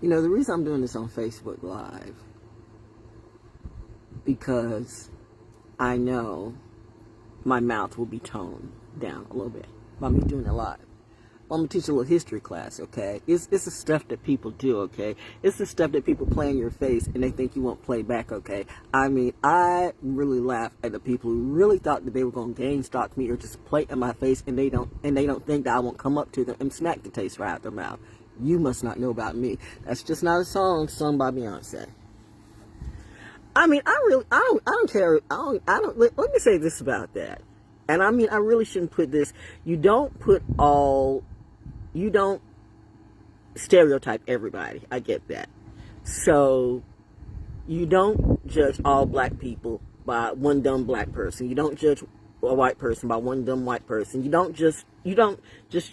You know, the reason I'm doing this on Facebook Live, because I know my mouth will be toned down a little bit by me doing it live. I'm going to teach a little history class, okay? It's the stuff that people do, okay? It's the stuff that people play in your face and they think you won't play back, okay? I mean, I really laugh at the people who really thought that they were going to game stalk me or just play in my face, and they don't think that I won't come up to them and smack the taste right out their mouth. You must not know about me. That's just not a song sung by Beyonce. I mean, I don't care. Let me say this about that. And I mean, I really shouldn't put this. You don't stereotype everybody. I get that. So, you don't judge all black people by one dumb black person. You don't judge a white person by one dumb white person. You don't just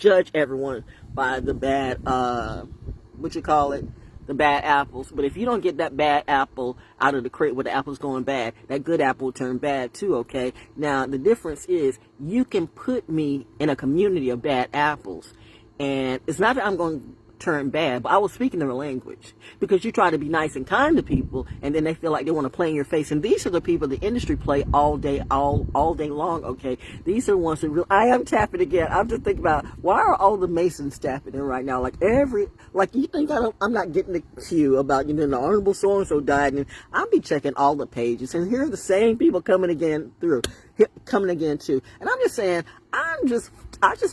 judge everyone by the bad, the bad apples. But if you don't get that bad apple out of the crate where the apple's going bad, that good apple will turn bad too, okay? Now, the difference is you can put me in a community of bad apples, and it's not that I'm going to turn bad, but I was speaking their language, because you try to be nice and kind to people, and then they feel like they want to play in your face. And these are the people the industry play all day long, okay? These are the ones who really, I am tapping again. I'm just thinking about, why are all the Masons tapping in right now? Like you think I'm not getting the cue about, the Honorable so-and-so died, and I'll be checking all the pages, and here are the same people coming again too. And I'm just saying, I just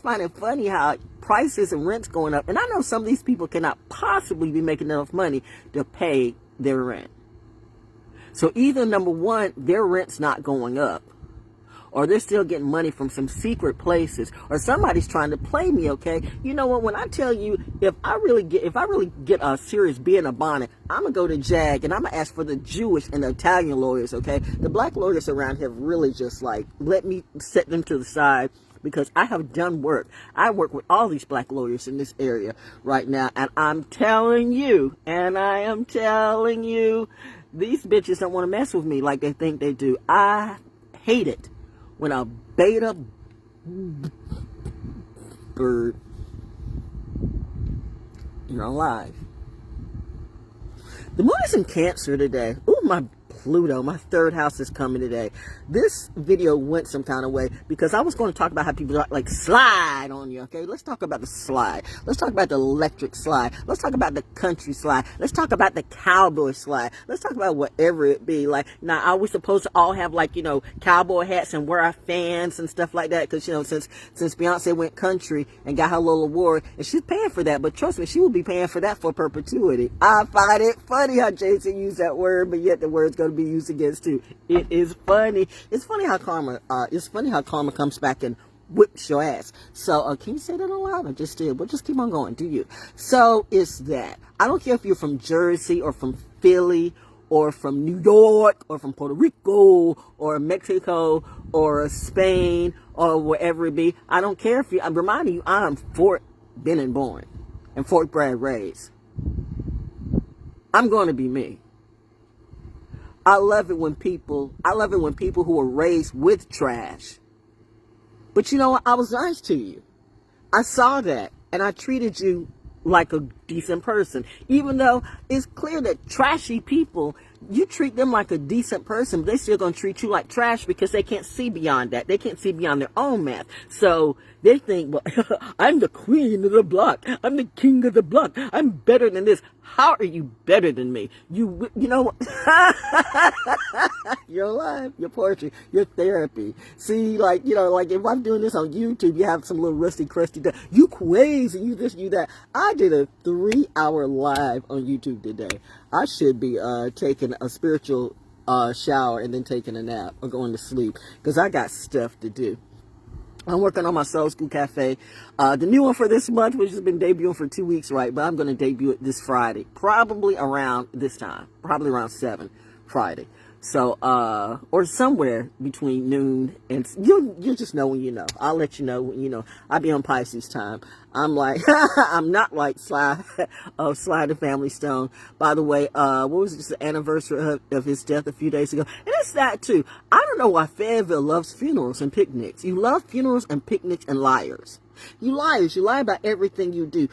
find it funny how prices and rents going up, and I know some of these people cannot possibly be making enough money to pay their rent. So either, number one, their rent's not going up, or they're still getting money from some secret places, or somebody's trying to play me, okay? You know what, when I tell you, if I really get a serious B in a bonnet, I'm gonna go to JAG and I'm gonna ask for the Jewish and the Italian lawyers, okay? The black lawyers around here really just let me set them to the side, because I have done work. I work with all these black lawyers in this area right now, and I'm telling you, these bitches don't want to mess with me like they think they do. I hate it when a beta bird, you're on live. The moon is in Cancer today. Ooh, my Pluto, my third house is coming today. This video went some kind of way because I was going to talk about how people slide on you, okay? Let's talk about the slide. Let's talk about the electric slide. Let's talk about the country slide. Let's talk about the cowboy slide. Let's talk about whatever it be. Now, are we supposed to all have cowboy hats and wear our fans and stuff like that? Because, since Beyonce went country and got her little award, and she's paying for that, but trust me, she will be paying for that for perpetuity. I find it funny how Jason used that word, but yet the word's going to be used against you. It is funny. It's funny how karma comes back and whips your ass. So can you say that aloud? I just did, but just keep on going. Do you? So it's that. I don't care if you're from Jersey or from Philly or from New York or from Puerto Rico or Mexico or Spain or wherever it be. I don't care if you. I'm reminding you, I'm Fort been and born and Fort Bragg raised. I'm going to be me. I love it when people who are raised with trash. But you know what? I was nice to you. I saw that, and I treated you like a decent person. Even though it's clear that trashy people, you treat them like a decent person, but they're still going to treat you like trash because they can't see beyond that. They can't see beyond their own math. So they think, well, I'm the queen of the block. I'm the king of the block. I'm better than this. How are you better than me? You know what? Your life, your poetry, your therapy. See, if I'm doing this on YouTube, you have some little rusty, crusty, you crazy, you this, you that. I did a 3-hour live on YouTube today. I should be taking a spiritual shower and then taking a nap or going to sleep because I got stuff to do. I'm working on my Soul School Cafe. The new one for this month, which has been debuting for 2 weeks, right? But I'm going to debut it this Friday. Probably around this time. Probably around 7 Friday. So, or somewhere between noon and, you just know when you know. I'll let you know when you know. I'll be on Pisces time. I'm I'm not like Sly the Family Stone. By the way, what was it, just the anniversary of his death a few days ago? And it's that too. I don't know why Fayetteville loves funerals and picnics. You love funerals and picnics and liars. You liars. You lie about everything you do.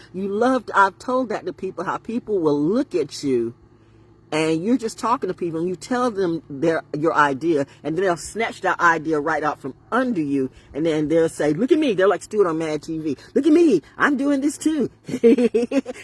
I've told that to people, how people will look at you and you're just talking to people and you tell them your idea, and then they'll snatch that idea right out from under you, and then they'll say, look at me. They're like Stuart on Mad TV. Look at me. I'm doing this too.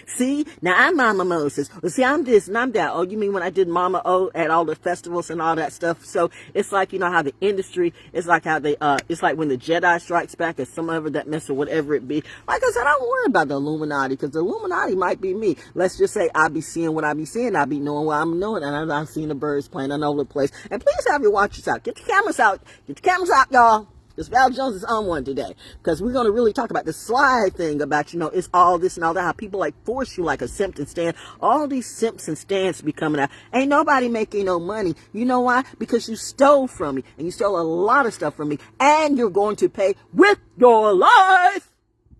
See, now I'm Mama Moses. Well, see, I'm this and I'm that. Oh, you mean when I did Mama O at all the festivals and all that stuff? So it's like, you know how the industry, it's like how they, it's like when the Jedi strikes back or some other that mess or whatever it be. Like I said, I don't worry about the Illuminati, because the Illuminati might be me. Let's just say I be seeing what I be seeing. I be knowing what I'm knowing, and I've seen the birds playing all over the place. And please have your watchers out. Get your cameras out. Get your cameras out, y'all. Because Val Jones is on one today. Because we're going to really talk about the slide thing about, you know, it's all this and all that. How people like force you like a simp and stand. All these simps and stands be coming out. Ain't nobody making no money. You know why? Because you stole from me. And you stole a lot of stuff from me. And you're going to pay with your life.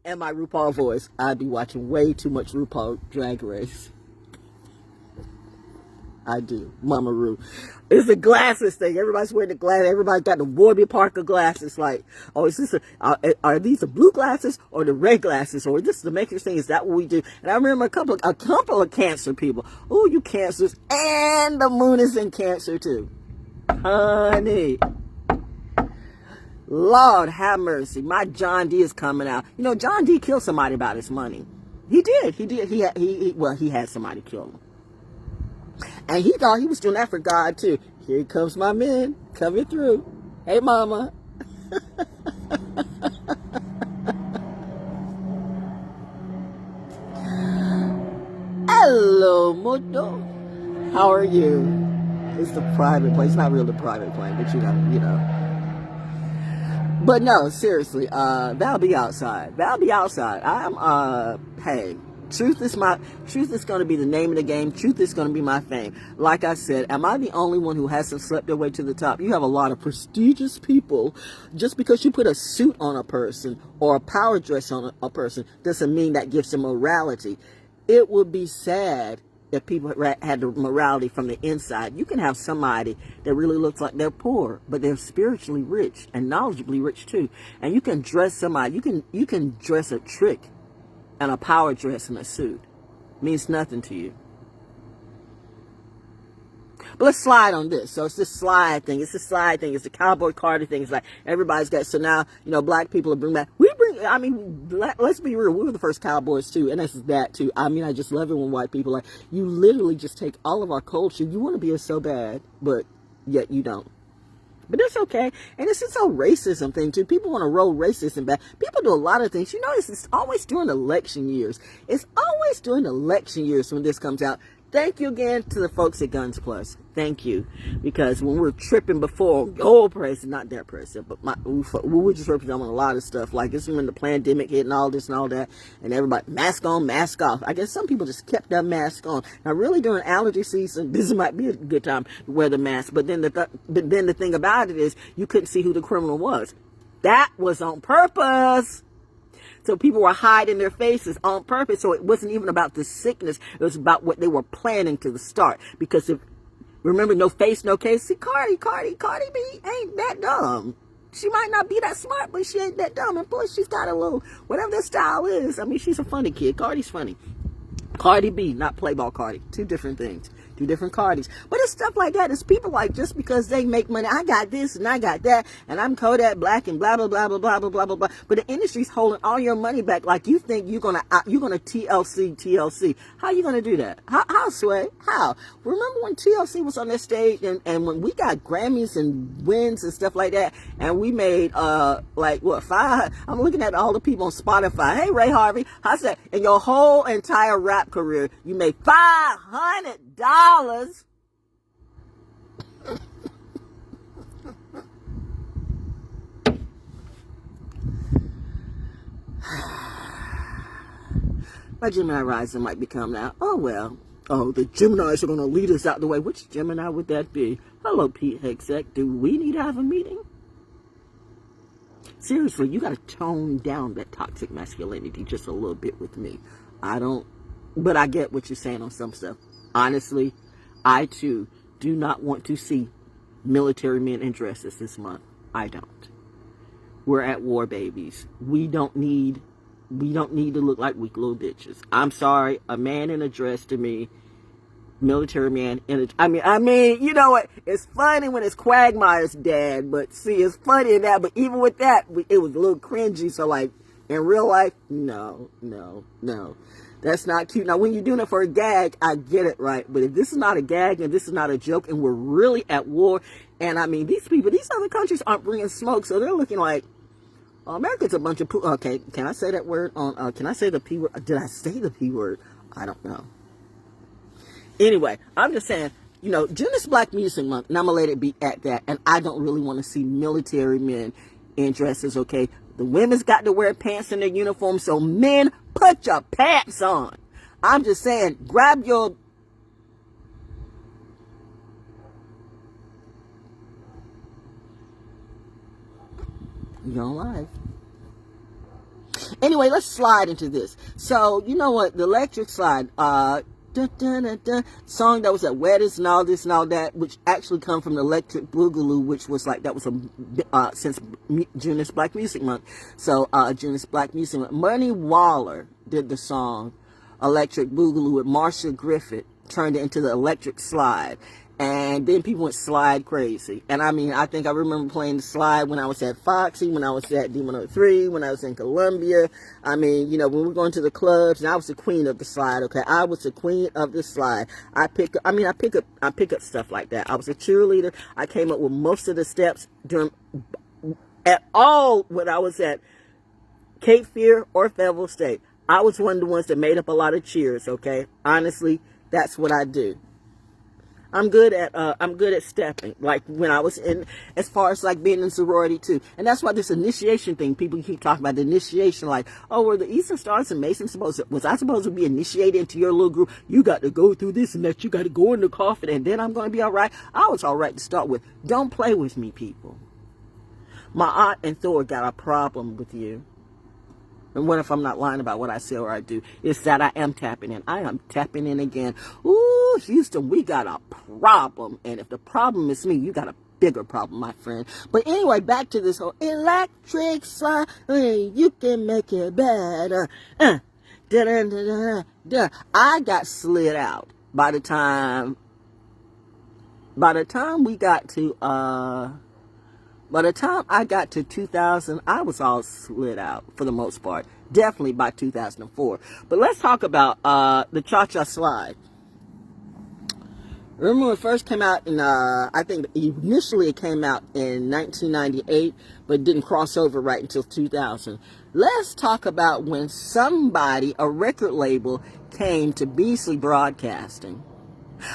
And my RuPaul voice. I'd be watching way too much RuPaul Drag Race. I do. Mama Ru. It's the glasses thing. Everybody's wearing the glasses. Everybody got the Warby Parker glasses. Like, oh, is this are these the blue glasses or the red glasses? Or this is the Maker's thing? Is that what we do? And I remember a couple of Cancer people. Oh, you Cancers. And the moon is in Cancer too. Honey. Lord have mercy. My John D is coming out. You know, John D killed somebody about his money. He did. He had somebody kill him. And he thought he was doing that for God too. Here comes my man coming through. Hey, mama. Hello, Mundo. How are you? It's the private plane. It's not really the private plane, but you know. But no, seriously, Val be outside. Val be outside. Hey. Truth is going to be the name of the game. Truth is going to be my fame. Like I said, am I the only one who hasn't slept their way to the top? You have a lot of prestigious people. Just because you put a suit on a person or a power dress on a person doesn't mean that gives them morality. It would be sad if people had the morality from the inside. You can have somebody that really looks like they're poor, but they're spiritually rich and knowledgeably rich too. And you can dress somebody, you can dress a trick and a power dress and a suit. Means nothing to you. But let's slide on this. So it's this slide thing. It's the slide thing. It's the Cowboy Carter thing. It's like everybody's got, so now, you know, black people are bringing back, let's be real. We were the first cowboys too. And that's that too. I mean, I just love it when white people like, you literally just take all of our culture. You want to be so bad, but yet you don't. But it's okay. And it's this whole racism thing too. People want to roll racism back. People do a lot of things. You notice it's always during election years. It's always during election years when this comes out. Thank you again to the folks at Guns Plus. Thank you. Because when we're tripping before, old president, not their president, but we were just ripping on a lot of stuff. Like this when the pandemic hit and all this and all that. And everybody, mask on, mask off. I guess some people just kept that mask on. Now really during allergy season, this might be a good time to wear the mask. But then the thing about it is you couldn't see who the criminal was. That was on purpose. So people were hiding their faces on purpose. So it wasn't even about the sickness. It was about what they were planning to the start. Because remember, no face, no case. See, Cardi B ain't that dumb. She might not be that smart, but she ain't that dumb. And plus, she's got a little, whatever their style is. I mean, she's a funny kid. Cardi's funny. Cardi B, not Playboy Cardi. Two different things. Two different Cardis. But it's stuff like that. It's people like, just because they make money, I got this and I got that, and I'm Kodak Black and blah, blah, blah, blah, blah, blah, blah, blah, blah. But the industry's holding all your money back like you think you're gonna TLC. How you gonna do that? How, Sway? How? Remember when TLC was on that stage and when we got Grammys and wins and stuff like that, and we made, like, what, I'm looking at all the people on Spotify. Hey, Ray Harvey, I said, in your whole entire rap career, you made $500. My Gemini rising might be coming out. Oh well. Oh, the Geminis are going to lead us out the way. Which Gemini would that be? Hello, Pete Hexek. Do we need to have a meeting? Seriously, you got to tone down that toxic masculinity just a little bit with me. But I get what you're saying on some stuff. Honestly, I too do not want to see military men in dresses this month. I don't. We're at war, babies. We don't need we don't need to look like weak little bitches. I'm sorry, a man in a dress to me, military man in a, I mean, you know what? It's funny when it's Quagmire's dad, but see, it's funny in that. But even with that, it was a little cringy. So like in real life, no, that's not cute. Now, when you're doing it for a gag, I get it, right? But if this is not a gag and this is not a joke, and we're really at war, and I mean, these people, these other countries aren't bringing smoke, so they're looking like, oh, America's a bunch of okay, can I say that word on? Can I say the P word? Did I say the P word? I don't know. Anyway, I'm just saying, you know, June is Black Music Month, and I'm going to let it be at that. And I don't really want to see military men in dresses, okay? The women's got to wear pants in their uniform, so men, put your pants on. I'm just saying, grab your... You're on live. Anyway, let's slide into this. So, you know what? The electric slide, song that was at Wettest and all this and all that, which actually come from the Electric Boogaloo, which was like, that was a since June is Black Music Month. So June is Black Music Month. Money Waller did the song Electric Boogaloo with Marcia Griffith, turned it into the Electric Slide. And then people went slide crazy. And I mean, I think I remember playing the slide when I was at Foxy, when I was at D103, when I was in Columbia. I mean, you know, when we were going to the clubs, and I was the queen of the slide, okay? I was the queen of the slide. I pick up stuff like that. I was a cheerleader. I came up with most of the steps at all when I was at Cape Fear or Fayetteville State. I was one of the ones that made up a lot of cheers, okay? Honestly, that's what I do. I'm good at stepping, like when I was in, as far as like being in sorority too. And that's why this initiation thing, people keep talking about the initiation, like, oh, were the Eastern Stars and Masons was I supposed to be initiated into your little group? You got to go through this and that, you got to go in the coffin and then I'm going to be all right. I was all right to start with. Don't play with me, people. My aunt and Thor got a problem with you. And what if I'm not lying about what I say or I do? It's that I am tapping in. I am tapping in again. Ooh, Houston, we got a problem. And if the problem is me, you got a bigger problem, my friend. But anyway, back to this whole electric slide. You can make it better. I got slid out by the time we got to by the time I got to 2000, I was all slid out for the most part. Definitely by 2004. But let's talk about the Cha-Cha Slide. Remember when it first came out in, I think initially it came out in 1998, but didn't cross over right until 2000. Let's talk about when somebody, a record label, came to Beasley Broadcasting.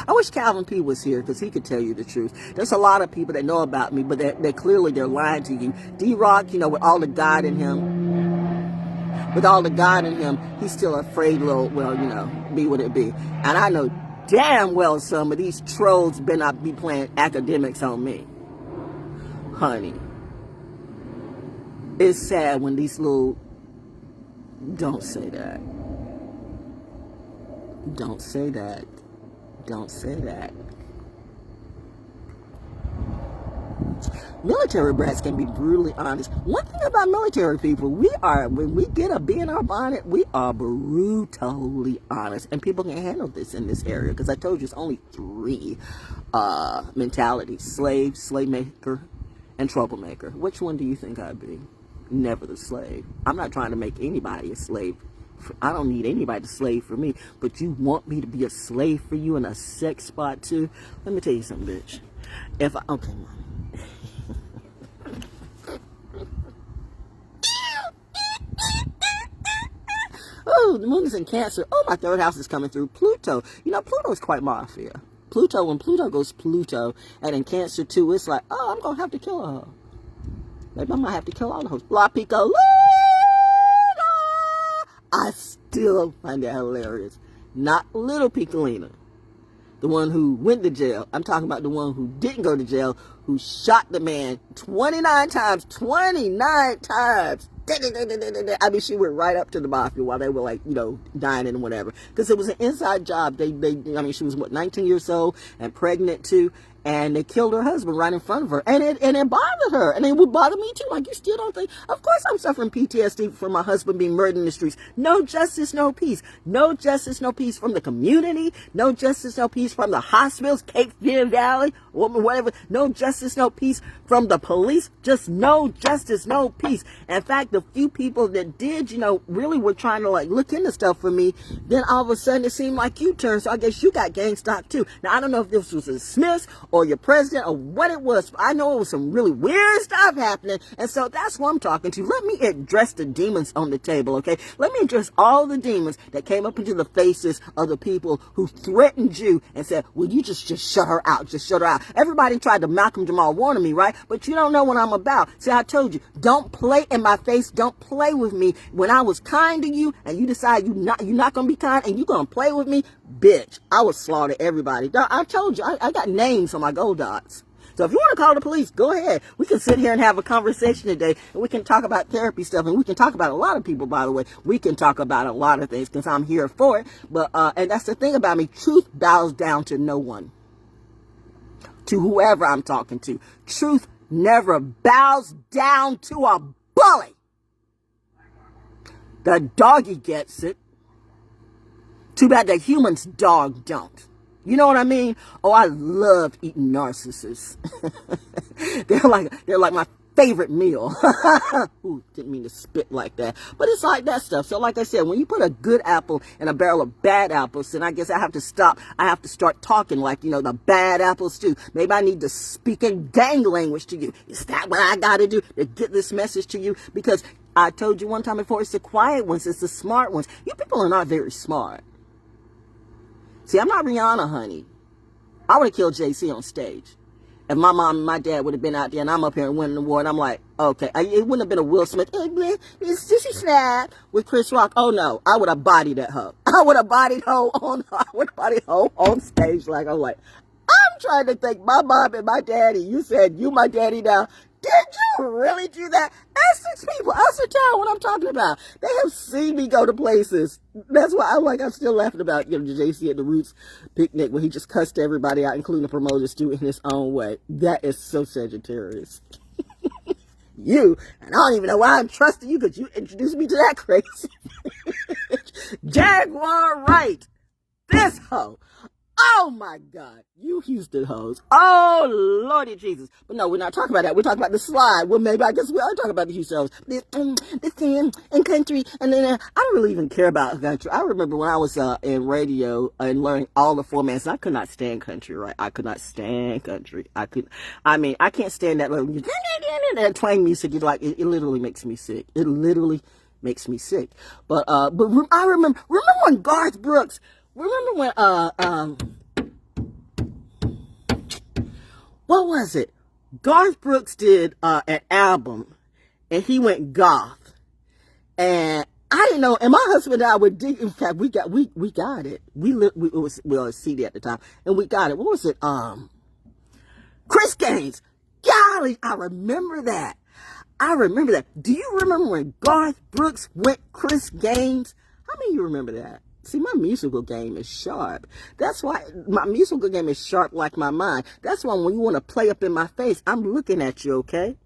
I wish Calvin P was here because he could tell you the truth. There's a lot of people that know about me, but they're clearly lying to you. D-Rock, you know, with all the God in him, he's still afraid little, well, you know, be what it be. And I know damn well some of these trolls better not be playing academics on me. Honey, it's sad when these little, don't say that. Don't say that. Don't say that. Military brats can be brutally honest. One thing about military people, when we get a bee in our bonnet, we are brutally honest. And people can handle this in this area. Because I told you it's only three mentalities. Slave, slave maker, and troublemaker. Which one do you think I'd be? Never the slave. I'm not trying to make anybody a slave. I don't need anybody to slave for me, but you want me to be a slave for you in a sex spot too? Let me tell you something, bitch. Okay, mom. Oh, the moon is in Cancer. Oh, my third house is coming through. Pluto. You know, Pluto is quite mafia. Pluto, when Pluto goes Pluto, and in Cancer too, it's like, oh, I'm going to have to kill her. Maybe I might have to kill all the hoes. La Pico. I still find that hilarious. Not little Piccolina, the one who went to jail. I'm talking about the one who didn't go to jail, who shot the man 29 times. 29 times. I mean, she went right up to the mafia while they were like, you know, dining and whatever. Because it was an inside job. I mean, she was, what, 19 years old and pregnant too. And they killed her husband right in front of her. And it bothered her. And it would bother me too. Like, you still don't think? Of course I'm suffering PTSD from my husband being murdered in the streets. No justice, no peace. No justice, no peace from the community. No justice, no peace from the hospitals, Cape Fear Valley, or whatever. No justice, no peace from the police. Just no justice, no peace. In fact, the few people that did, you know, really were trying to like look into stuff for me, then all of a sudden it seemed like you turned. So I guess you got gang stock too. Now, I don't know if this was a Smiths or your president or what it was. I know it was some really weird stuff happening. And so that's who I'm talking to. Let me address the demons on the table, okay? Let me address all the demons that came up into the faces of the people who threatened you and said, well, you just shut her out. Just shut her out. Everybody tried to Malcolm Jamal Warner me, right? But you don't know what I'm about. See, I told you, don't play in my face. Don't play with me. When I was kind to you and you decide you're not going to be kind and you're going to play with me, bitch, I would slaughter everybody. I told you, I got names on my gold dots. So if you want to call the police, go ahead. We can sit here and have a conversation today, and we can talk about therapy stuff, and we can talk about a lot of people, by the way. We can talk about a lot of things because I'm here for it. But and that's the thing about me. Truth bows down to no one. To whoever I'm talking to. Truth never bows down to a bully. The doggy gets it. Too bad the human's dog don't. You know what I mean? Oh, I love eating narcissus. they're like my favorite meal. Ooh, didn't mean to spit like that. But it's like that stuff. So like I said, when you put a good apple in a barrel of bad apples, then I guess I have to stop. I have to start talking like, you know, the bad apples do. Maybe I need to speak in gang language to you. Is that what I got to do to get this message to you? Because I told you one time before, it's the quiet ones, it's the smart ones. You people are not very smart. See, I'm not Rihanna, honey. I would have killed JC on stage. If my mom and my dad would have been out there and I'm up here and winning the war, and I'm like, okay, it wouldn't have been a Will Smith, it's Sissy Snap with Chris Rock. Oh no, I would have bodied that hoe. I would have bodied her on stage. Like, I'm like, I'm trying to thank my mom and my daddy. You said you my daddy now. Did you really do that? Ask 6 people. Ask the town what I'm talking about. They have seen me go to places. That's why I'm still laughing about, you know, JC at the Roots picnic where he just cussed everybody out, including the promoters too, in his own way. That is so Sagittarius. You, and I don't even know why I'm trusting you because you introduced me to that crazy Jaguar Wright. This hoe. Oh my God, you Houston hoes. Oh Lordy Jesus. But no, we're not talking about that. We're talking about the slide. Well, maybe I guess we are talking about the Houston hoes. This in country. And then I don't really even care about country. I remember when I was in radio and learning all the formats, I could not stand country, right? I could not stand country. I can't stand that little that twang music. It literally makes me sick. It literally makes me sick. But I remember when Garth Brooks, remember when, what was it? Garth Brooks did an album, and he went goth, and I didn't know. And my husband and I were dig. In fact, we got it. It was a CD at the time, and we got it. What was it? Chris Gaines. Golly, I remember that. Do you remember when Garth Brooks went Chris Gaines? How many of you remember that? See, my musical game is sharp. That's why my musical game is sharp like my mind. That's why when you want to play up in my face, I'm looking at you, okay?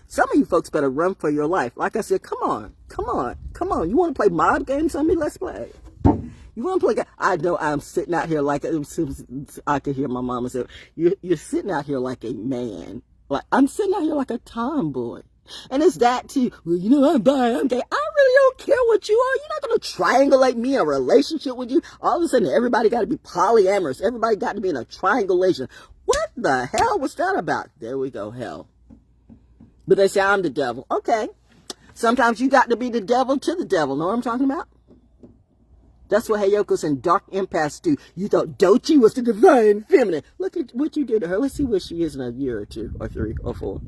Some of you folks better run for your life. Like I said, come on. You want to play mob games on me? Let's play. You want to play? I know I'm sitting out here like, I could hear my mama say, you're sitting out here like a man. Like, I'm sitting out here like a tomboy. And it's that too. Well, you know, I'm bi, I'm gay. I really don't care what you are. You're not going to triangulate me in a relationship with you. All of a sudden, everybody got to be polyamorous. Everybody got to be in a triangulation. What the hell was that about? There we go, hell. But they say I'm the devil. Okay. Sometimes you got to be the devil to the devil. Know what I'm talking about? That's what Hayokos and Dark Empaths do. You thought Dochi was the divine feminine. Look at what you did to her. Let's see where she is in a year or 2 or 3 or 4.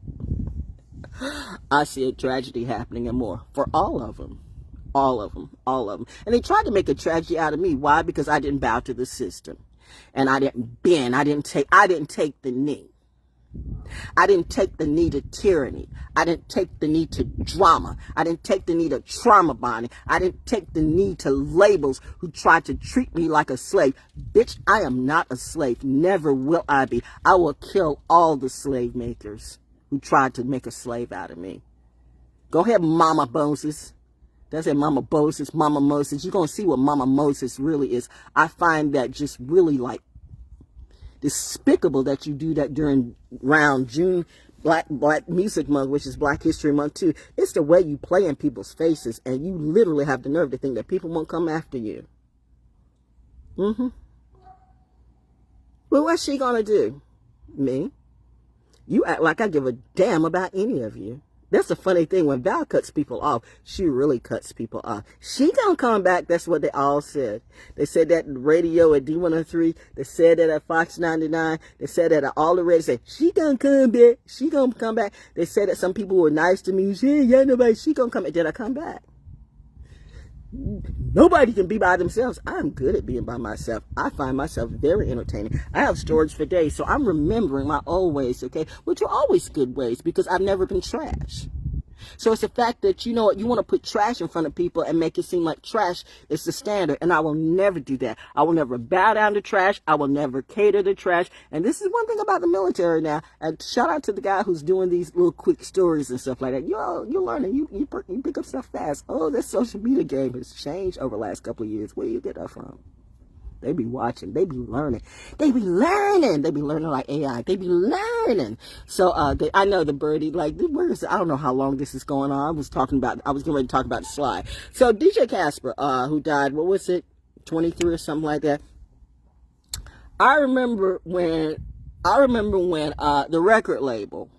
I see a tragedy happening and more for all of them. And they tried to make a tragedy out of me. Why? Because I didn't bow to the system. And I didn't bend. I didn't take the knee. I didn't take the knee to tyranny. I didn't take the knee to drama. I didn't take the knee to trauma bonding. I didn't take the knee to labels who tried to treat me like a slave. Bitch, I am not a slave. Never will I be. I will kill all the slave makers who tried to make a slave out of me. Go ahead, Mama Moses. That's it, Mama Moses, Mama Moses. You're going to see what Mama Moses really is. I find that just really like despicable that you do that during round June Black Music Month, which is Black History Month too. It's the way you play in people's faces, and you literally have the nerve to think that people won't come after you. Well, what's she gonna do? Me? You act like I give a damn about any of you. That's the funny thing. When Val cuts people off, she really cuts people off. She gonna come back. That's what they all said. They said that in radio at D103. They said that at Fox 99. They said that at all the radio. Said she gonna come back. She gonna come back. They said that some people were nice to me. Yeah, nobody. She gonna come back. Did I come back? Nobody can be by themselves. I'm good at being by myself. I find myself very entertaining. I have storage for days, so I'm remembering my old ways, okay, which are always good ways because I've never been trash. So it's the fact that, you know what, you want to put trash in front of people and make it seem like trash is the standard. And I will never do that. I will never bow down to trash. I will never cater to trash. And this is one thing about the military now. And shout out to the guy who's doing these little quick stories and stuff like that. You're learning. You pick up stuff fast. Oh, this social media game has changed over the last couple of years. Where do you get that from? They be watching. They be learning. They be learning. They be learning like AI. They be learning. So I know the birdie, like, where is it? I don't know how long this is going on. I was getting ready to talk about the slide. So DJ Casper, who died, what was it, 23 or something like that. I remember when the record label,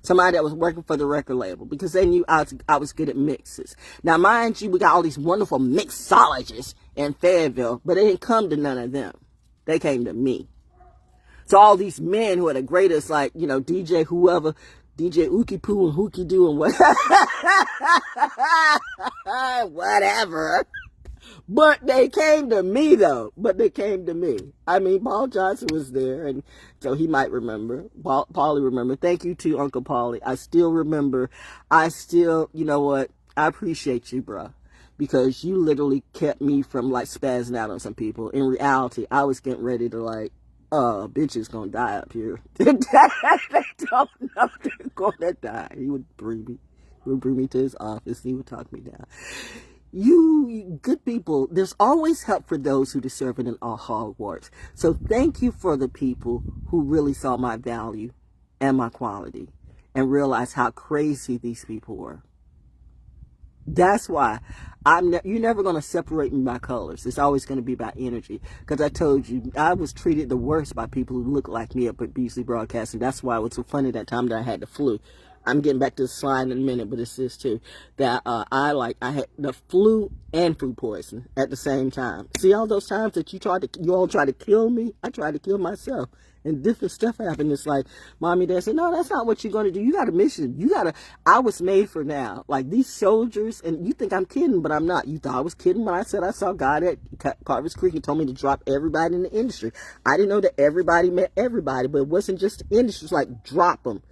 somebody that was working for the record label, because they knew I was good at mixes. Now, mind you, we got all these wonderful mixologists in Fayetteville, but they didn't come to none of them. They came to me. So all these men who are the greatest, like, you know, DJ whoever, DJ Ookie Poo and Hookie Doo and whatever. But they came to me, though. I mean, Paul Johnson was there, and so he might remember. Paulie remember. Thank you to Uncle Paulie. I still remember. You know what? I appreciate you, bruh. Because you literally kept me from, like, spazzing out on some people. In reality, I was getting ready to, like, bitch is gonna die up here. They don't know they're gonna die. He would bring me to his office. He would talk me down. You good people, there's always help for those who deserve it in all Hogwarts. So thank you for the people who really saw my value and my quality and realized how crazy these people were. That's why you're never going to separate me by colors. It's always going to be about energy. Because I told you, I was treated the worst by people who look like me up at BC Broadcasting. That's why it was so funny that time that I had the flu. I'm getting back to the slide in a minute, but it's this too. That I had the flu and food poisoning at the same time. See all those times that you all tried to kill me? I tried to kill myself. And different stuff happened. It's like, mommy, dad said, no, that's not what you're going to do. You got a mission. I was made for now. Like these soldiers, and you think I'm kidding, but I'm not. You thought I was kidding when I said I saw God at Carver's Creek and told me to drop everybody in the industry. I didn't know that everybody meant everybody, but it wasn't just the industry. It's like drop them.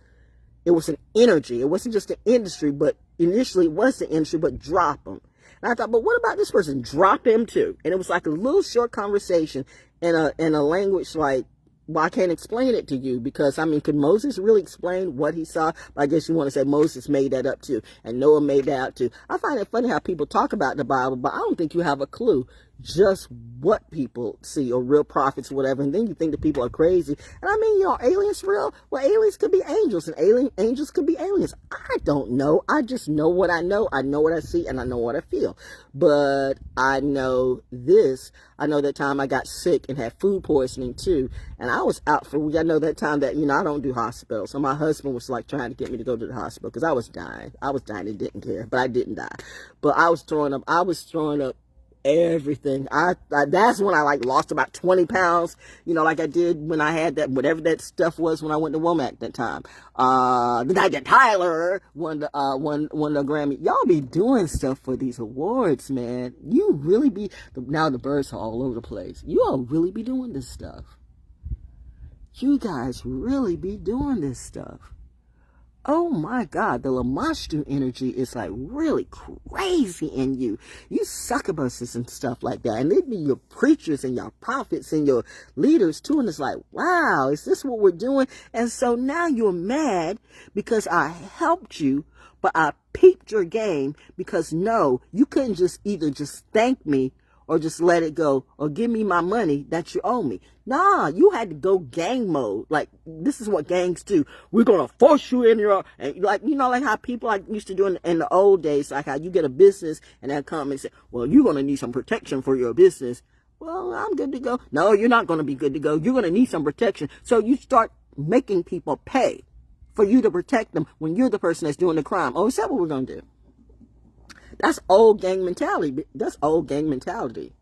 It was an energy. It wasn't just the industry, but initially it was the industry, but drop them. And I thought, but what about this person? Drop him too. And it was like a little short conversation in a language like, well, I can't explain it to you because, I mean, could Moses really explain what he saw? I guess you want to say Moses made that up too, and Noah made that up too. I find it funny how people talk about the Bible, but I don't think you have a clue just what people see or real prophets or whatever, and then you think the people are crazy. And I mean, are aliens real? Well, aliens could be angels, and angels could be aliens. I don't know. I just know what I know. I know what I see, and I know what I feel. But I know this. I know that time I got sick and had food poisoning too, and I was out for a week. I know that time that, I don't do hospitals. So my husband was like trying to get me to go to the hospital because I was dying. And didn't care, but I didn't die. But I was throwing up everything. That's when I like lost about 20 pounds, like I did when I had that, whatever that stuff was when I went to Womack that time. The night that Tyler won the Grammy. Y'all be doing stuff for these awards, man. You really be, now the birds are all over the place. You all really be doing this stuff. You guys really be doing this stuff. Oh my God, the Lamashtu energy is like really crazy in you. You succubuses and stuff like that. And they be your preachers and your prophets and your leaders too. And it's like, wow, is this what we're doing? And so now you're mad because I helped you, but I peeped your game because no, you couldn't just either just thank me or just let it go, or give me my money that you owe me. Nah, you had to go gang mode. Like, this is what gangs do. We're gonna force you in your, and like, you know, like how people like used to do in the old days, like how you get a business and they'll come and say, well, you're gonna need some protection for your business. Well, I'm good to go. No, you're not gonna be good to go. You're gonna need some protection. So you start making people pay for you to protect them when you're the person that's doing the crime. Oh, is that what we're gonna do? That's old gang mentality. That's old gang mentality.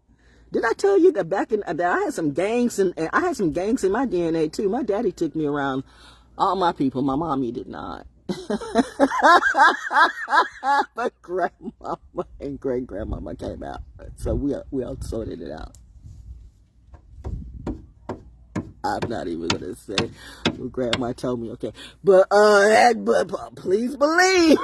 Did I tell you that back in that I had some gangs and I had some gangs in my DNA too? My daddy took me around all my people. My mommy did not. But grandmama and great grandmama came out, so we all sorted it out. I'm not even gonna say what grandma told me, okay. But please believe.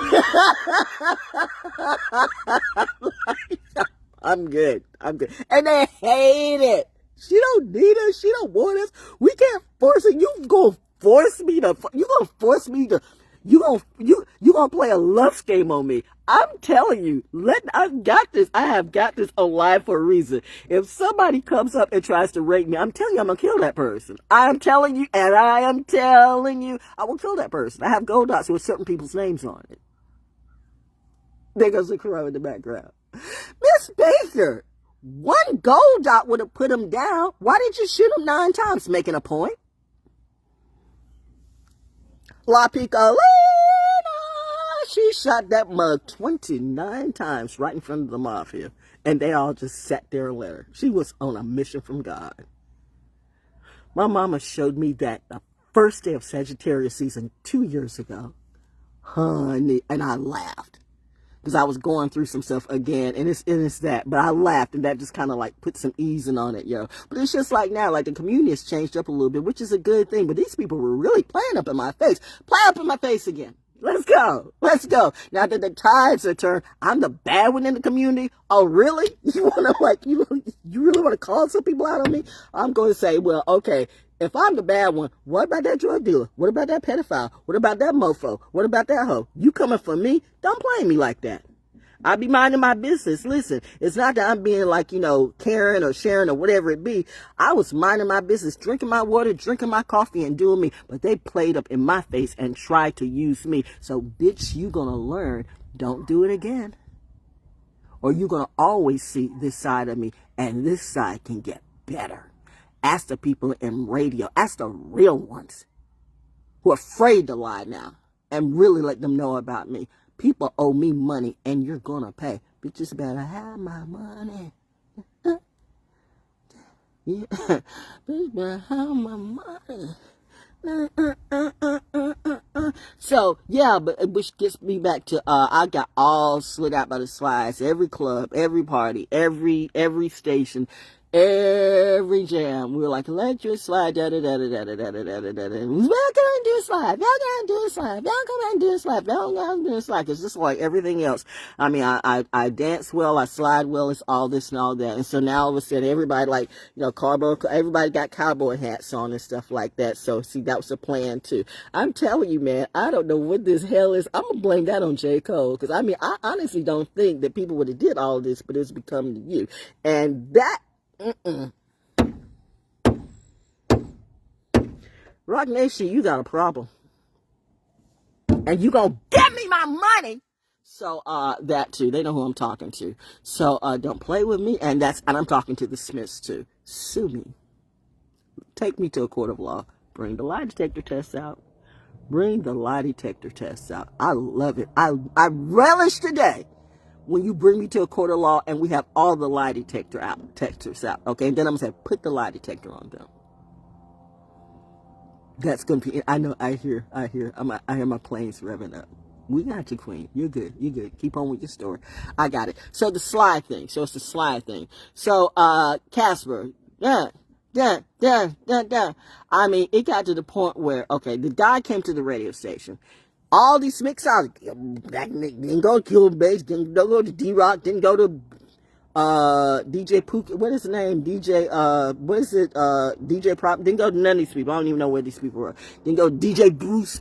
I'm good. And they hate it. She don't need us. She don't want us. We can't force it. You gonna force me to you gonna play a lust game on me. I'm telling you, I've got this. I have got this on live for a reason. If somebody comes up and tries to rape me, I'm telling you, I'm gonna kill that person. I'm telling you, and I am telling you, I will kill that person. I have gold dots with certain people's names on it. There goes the crow in the background. Miss Baker, one gold dot would have put him down. Why did you shoot him 9 times? Making a point. La Piccolina, she shot that mug 29 times right in front of the mafia. And they all just sat there and let her. She was on a mission from God. My mama showed me that the first day of Sagittarius season 2 years ago. Honey, and I laughed. Because I was going through some stuff again, and it's that. But I laughed, and that just kind of like put some easing on it, yo. But it's just like now, like the community has changed up a little bit, which is a good thing. But these people were really playing up in my face. Play up in my face again. Let's go. Let's go. Now that the tides are turned, I'm the bad one in the community. Oh, really? You want to like, you really want to call some people out on me? I'm going to say, well, okay. If I'm the bad one, what about that drug dealer? What about that pedophile? What about that mofo? What about that hoe? You coming for me? Don't play me like that. I be minding my business. Listen, it's not that I'm being like, caring or sharing or whatever it be. I was minding my business, drinking my water, drinking my coffee and doing me. But they played up in my face and tried to use me. So, bitch, you gonna learn. Don't do it again. Or you're gonna always see this side of me. And this side can get better. Ask the people in radio. Ask the real ones who are afraid to lie now and really let them know about me. People owe me money and you're going to pay. Bitches better have my money. Yeah. Bitches better have my money. So, yeah, but which gets me back to, I got all slid out by the slides. Every club, every party, every station. Every jam, we were like, electric slide, da da da da da da da da da da da. Y'all gonna do a slide, y'all gonna do a slide, y'all gonna do a slide, y'all gonna do a slide. It's just like everything else. I mean, I dance well, I slide well, it's all this and all that. And so now all of a sudden, everybody like, everybody got cowboy hats on and stuff like that. So see, that was the plan too. I'm telling you, man, I don't know what this hell is. I'm gonna blame that on J. Cole, because I mean, I honestly don't think that people would have did all this, but it's become to you, and that. Rock Nation, you got a problem. And you gonna give me my money. So, that too. They know who I'm talking to. So, don't play with me. And I'm talking to the Smiths too. Sue me. Take me to a court of law. Bring the lie detector tests out. Bring the lie detector tests out. I love it. I relish today when you bring me to a court of law and we have all the lie detectors out, okay? And then I'm going to say, put the lie detector on them. That's going to be, I know, I hear my planes revving up. We got you, Queen. You're good. Keep on with your story. I got it. So the slide thing. So it's the slide thing. So, Casper, yeah. I mean, it got to the point where, okay, the guy came to the radio station. All these mix songs, didn't go to Cuban Bass, didn't go to D-Rock, didn't go to DJ Pookie, what is his name? DJ Prop, didn't go to none of these people. I don't even know where these people were. Didn't go to DJ Bruce,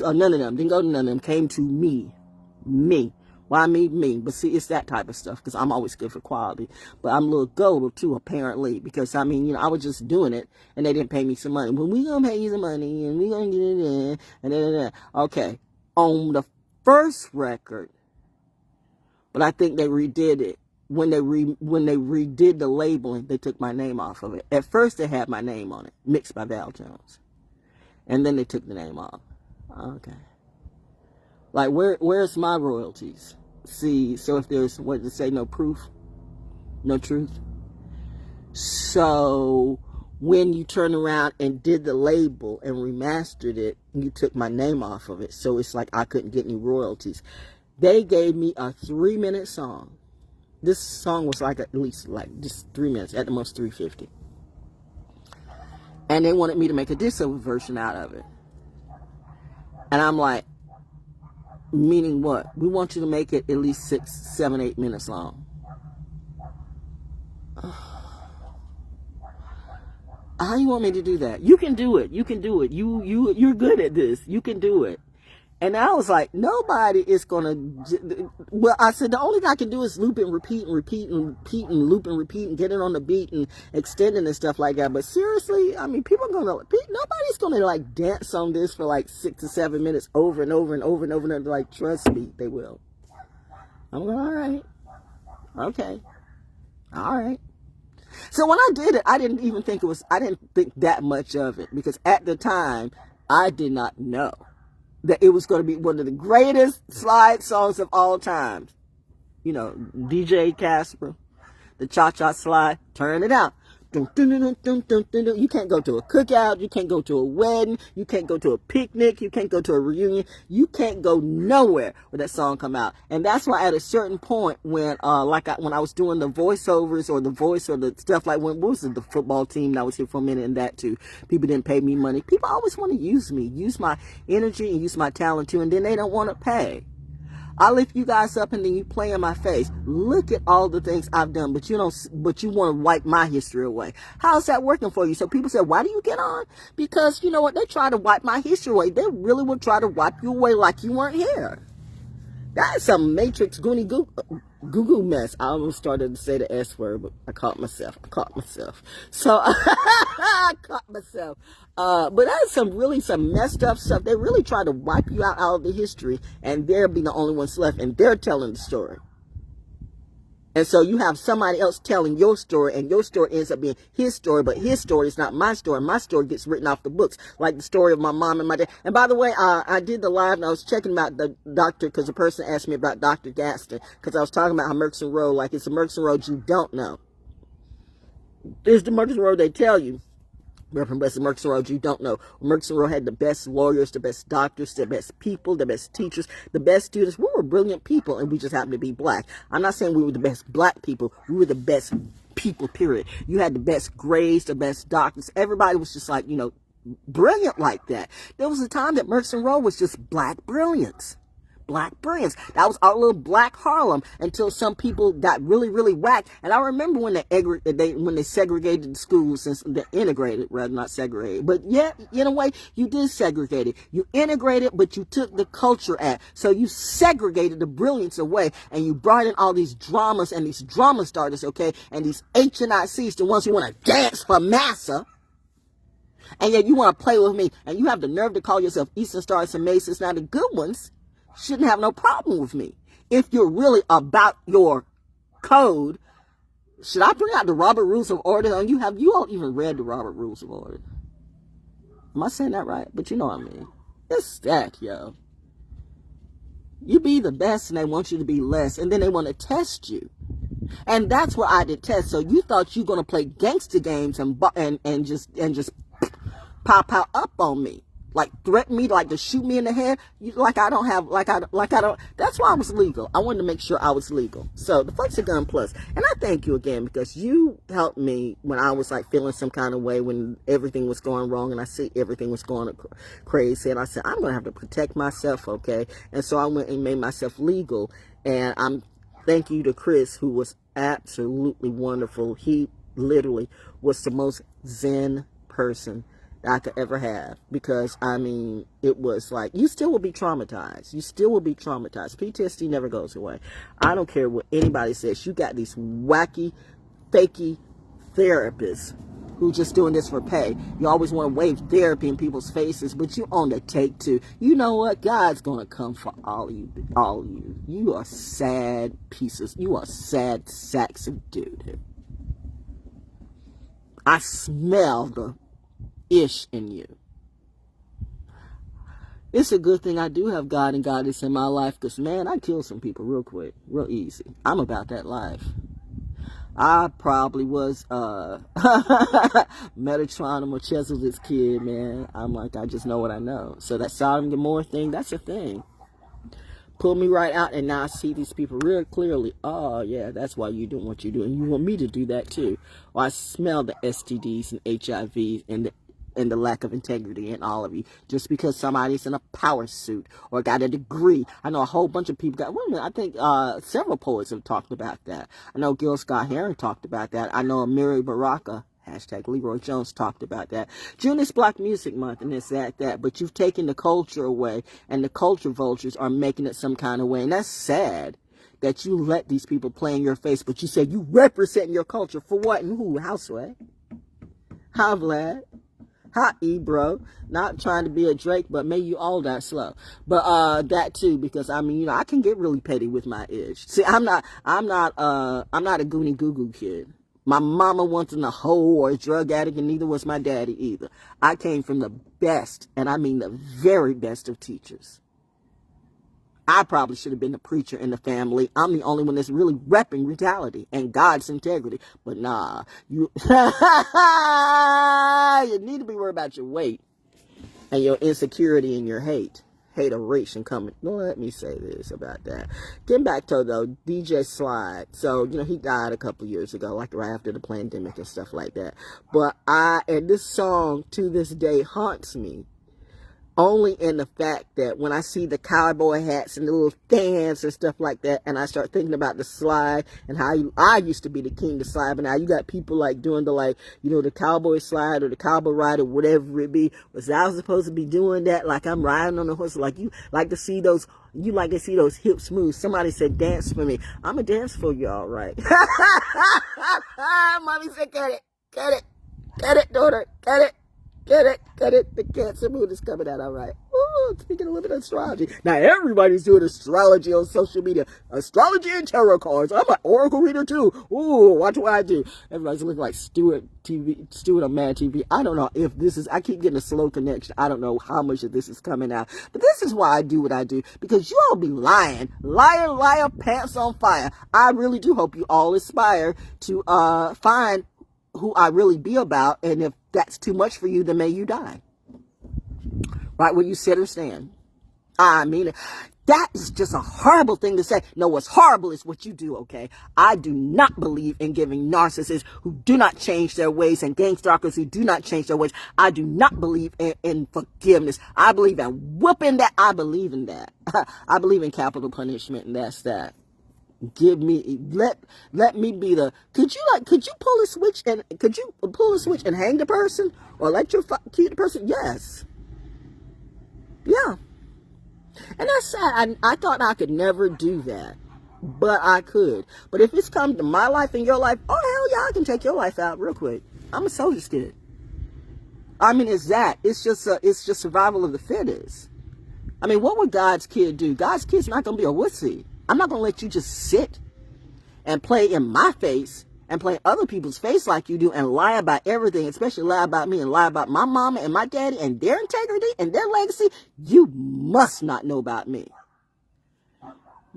none of them. Didn't go to none of them. Came to me. Why me? But see, it's that type of stuff, because I'm always good for quality. But I'm a little gullible too, apparently, because I mean, I was just doing it, and they didn't pay me some money. Well, we gonna pay you some money, and we gonna get it in, and then. Okay, on the first record, but I think they redid it. When they redid the labeling, they took my name off of it. At first, they had my name on it, mixed by ValJones, and then they took the name off. Okay. Like, where's my royalties? See, so if there's, what to say, no proof, no truth. So when you turn around and did the label and remastered it, you took my name off of it. So it's like I couldn't get any royalties. They gave me a 3-minute song. This song was like at least like just 3 minutes, at the most 3:50. And they wanted me to make a disco version out of it. And I'm like, meaning what? We want you to make it at least 6, 7, 8 minutes long. How you want me to do that? You can do it. You're good at this. You can do it. And I was like, nobody is gonna. Well, I said the only thing I can do is loop and repeat and repeat and repeat and loop and repeat and get it on the beat and extending and stuff like that. But seriously, I mean, nobody's gonna like dance on this for like 6 to 7 minutes over and over and over and over and over. Like, trust me, they will. I'm going, all right, okay, all right. So when I did it, I didn't think that much of it, because at the time I did not know that it was going to be one of the greatest slide songs of all time. DJ Casper, the Cha-Cha Slide, turn it out. You can't go to a cookout, you can't go to a wedding, you can't go to a picnic, you can't go to a reunion, you can't go nowhere where that song come out. And that's why at a certain point when when I was doing the voiceovers or the voice or the stuff, like when was it, the football team, and I was here for a minute, and that too, people didn't pay me money. People always want to use me, use my energy and use my talent too, and then they don't want to pay. I lift you guys up and then you play in my face. Look at all the things I've done, but you want to wipe my history away. How's that working for you? So people say, why do you get on? Because you know what? They try to wipe my history away. They really will try to wipe you away like you weren't here. That's some Matrix Goonie Goo mess. I almost started to say the S word, but I caught myself. So I caught myself. But that's some messed up stuff. They really try to wipe you out of the history, and they'll be the only ones left, and they're telling the story. And so you have somebody else telling your story, and your story ends up being his story, but his story is not my story. My story gets written off the books, like the story of my mom and my dad. And by the way, I did the live, and I was checking about the doctor, because the person asked me about Dr. Gaston, because I was talking about how Murchison Road, like it's a Murchison Road you don't know. There's the Murchison Road they tell you. Reverend Blessed Murchison Road you don't know. Murchison Road had the best lawyers, the best doctors, the best people, the best teachers, the best students. We were brilliant people, and we just happened to be black. I'm not saying we were the best black people. We were the best people, period. You had the best grades, the best doctors. Everybody was just like, brilliant like that. There was a time that Murchison Road was just black brilliance. Black brilliance. That was our little black Harlem, until some people got really, really whacked. And I remember when they segregated the schools, since they integrated, rather not segregated. But yeah, in a way, you did segregate it. You integrated, but you took the culture at. So you segregated the brilliance away, and you brought in all these dramas and these drama starters, okay, and these HNICs, the ones who want to dance for massa. And yet you want to play with me, and you have the nerve to call yourself Eastern Stars and Masons. Now the good ones shouldn't have no problem with me. If you're really about your code, should I bring out the Robert Rules of Order on you? Have you all even read the Robert Rules of Order? Am I saying that right? But you know what I mean. It's that, yo. You be the best, and they want you to be less, and then they want to test you. And that's what I detest. So you thought you were going to play gangster games and just pop out up on me. like threaten me, like to shoot me in the head, like I don't have, like I don't. That's why I was legal. I wanted to make sure I was legal. So the Flex a Gun Plus, and I thank you again because you helped me when I was like feeling some kind of way when everything was going wrong and I see everything was going crazy, and I said I'm gonna have to protect myself, okay? And so I went and made myself legal, and I'm thank you to Chris, who was absolutely wonderful. He literally was the most zen person I could ever have, because I mean, it was like, you still will be traumatized. You still will be traumatized. PTSD never goes away. I don't care what anybody says. You got these wacky, fakey therapists who just doing this for pay. You always want to wave therapy in people's faces, but you on the take too. You know what? God's gonna come for all of you. All of you. You are sad pieces. You are sad sacks of doo-doo. I smell the ish in you. It's a good thing I do have God and Goddess in my life, because man, I kill some people real quick, real easy. I'm about that life. I probably was Metatron or Chesel's kid, man. I'm like, I just know what I know. So that Sodom and Gomorrah thing, that's a thing. Pull me right out, and now I see these people real clearly. Oh yeah, that's why you're doing what you're doing. You want me to do that too. Well, I smell the STDs and HIVs and the lack of integrity in all of you, just because somebody's in a power suit or got a degree. I know a whole bunch of people got, wait a minute, I think several poets have talked about that. I know Gil Scott-Heron talked about that. I know Amiri Baraka, hashtag Leroy Jones, talked about that. June is Black Music Month, and it's that, but you've taken the culture away, and the culture vultures are making it some kind of way, and that's sad. That you let these people play in your face, but you say you represent your culture for what and who? How, Sway? How, Vlad? Hi, bro. Not trying to be a Drake, but maybe you all that slow. But that too, because I mean, you know, I can get really petty with my ish. See, I'm not a goony goo goo kid. My mama wasn't a hoe or a drug addict, and neither was my daddy either. I came from the best, and I mean the very best of teachers. I probably should have been the preacher in the family. I'm the only one that's really repping brutality and God's integrity. But nah, you you need to be worried about your weight and your insecurity and your hate. Hateration coming. Let me say this about that. Getting back to though, DJ Slide. So, you know, he died a couple years ago, like right after the pandemic and stuff like that. But and this song to this day haunts me. Only in the fact that when I see the cowboy hats and the little fans and stuff like that, and I start thinking about the slide and how I used to be the king of slide, but now you got people like doing the, like, you know, the cowboy slide or the cowboy ride or whatever it be. Was I was supposed to be doing that like I'm riding on a horse? Like you like to see those, you like to see those hips move. Somebody said dance for me. I'm a dance for you, all right. Mommy said cut it, daughter, cut it. Get it. The Cancer moon is coming out, all right. Ooh, speaking a little bit of astrology. Now, everybody's doing astrology on social media. Astrology and tarot cards. I'm an oracle reader, too. Ooh, watch what I do. Everybody's looking like Stewart on Mad TV. I don't know if this is, I keep getting a slow connection. I don't know how much of this is coming out. But this is why I do what I do. Because you all be lying. Liar, pants on fire. I really do hope you all aspire to find who I really be about, and if that's too much for you, then may you die. Right where you sit or stand. I mean, that is just a horrible thing to say. No, what's horrible is what you do, okay? I do not believe in giving narcissists who do not change their ways and gang stalkers who do not change their ways. I do not believe in forgiveness. I believe in whooping that. I believe in that. I believe in capital punishment, and that's that. Give me, let me be the, could you pull a switch and hang the person or keep the person? Yes. Yeah. And that's sad. I thought I could never do that, but I could. But if it's come to my life and your life, oh hell yeah, I can take your life out real quick. I'm a soldier's kid. I mean, it's just survival of the fittest. I mean, what would God's kid do? God's kid's not going to be a wussy. I'm not going to let you just sit and play in my face and play other people's face like you do and lie about everything, especially lie about me and lie about my mama and my daddy and their integrity and their legacy. You must not know about me.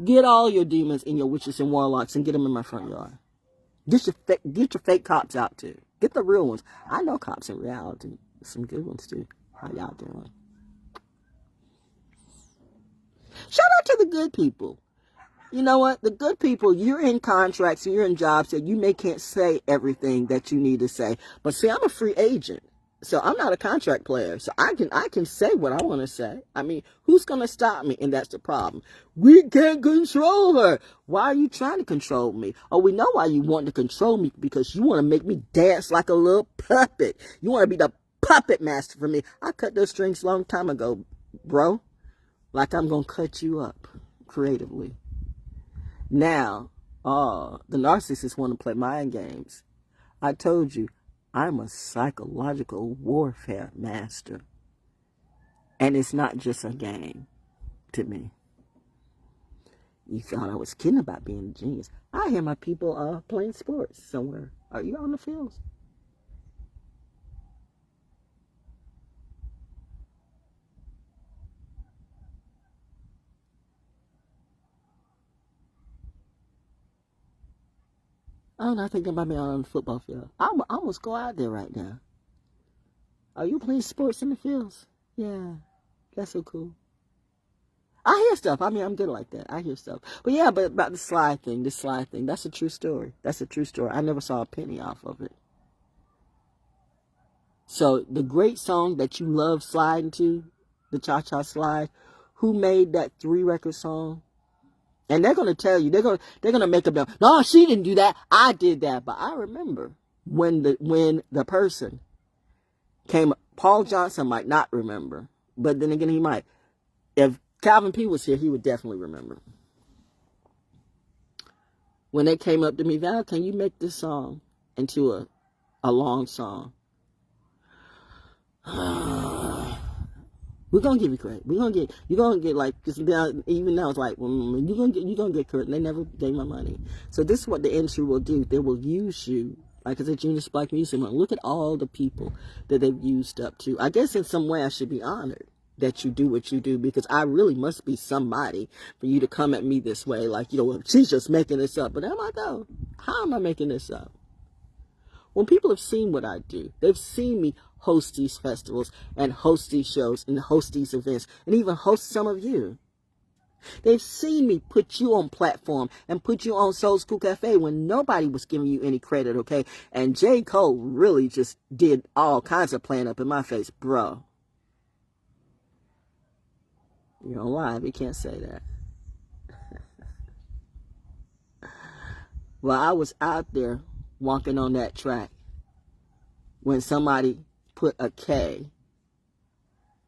Get all your demons and your witches and warlocks and get them in my front yard. Get your fake cops out too. Get the real ones. I know cops in reality. Some good ones too. How y'all doing? Shout out to the good people. You know what? The good people, you're in contracts, you're in jobs that you can't say everything that you need to say. But see, I'm a free agent. So I'm not a contract player. So I can say what I want to say. I mean, who's going to stop me? And that's the problem. We can't control her. Why are you trying to control me? Oh, we know why you want to control me, because you want to make me dance like a little puppet. You want to be the puppet master for me. I cut those strings a long time ago, bro. Like I'm going to cut you up creatively. Now, the narcissists want to play mind games. I told you, I'm a psychological warfare master. And it's not just a game to me. You thought I was kidding about being a genius. I hear my people playing sports somewhere. Are you on the fields? I'm not thinking about me on the football field. I almost go out there right now. Are you playing sports in the fields? Yeah, that's so cool. I hear stuff. I mean, I'm good like that. I hear stuff. But yeah, but about the slide thing, that's a true story. That's a true story. I never saw a penny off of it. So the great song that you love sliding to, the Cha-Cha Slide, who made that 3-record song? And they're going to tell you, they're going to make up, no, she didn't do that. I did that. But I remember when the person came, Paul Johnson might not remember, but then again, he might. If Calvin P was here, he would definitely remember. When they came up to me, Val, can you make this song into a long song? We're gonna give you credit. You're gonna get like, even now it's like, you're gonna get credit. They never gave my money. So this is what the industry will do. They will use you. Like I said, Genius Black Music Month. Look at all the people that they've used up to. I guess in some way I should be honored that you do what you do, because I really must be somebody for you to come at me this way. Like, well, she's just making this up. But I'm like, oh, how am I making this up? When people have seen what I do, they've seen me host these festivals and host these shows and host these events and even host some of you. They've seen me put you on platform and put you on Soul School Cafe when nobody was giving you any credit, okay? And J. Cole really just did all kinds of playing up in my face. Bro, you're on live. You can't say that. Well, I was out there walking on that track when somebody put a K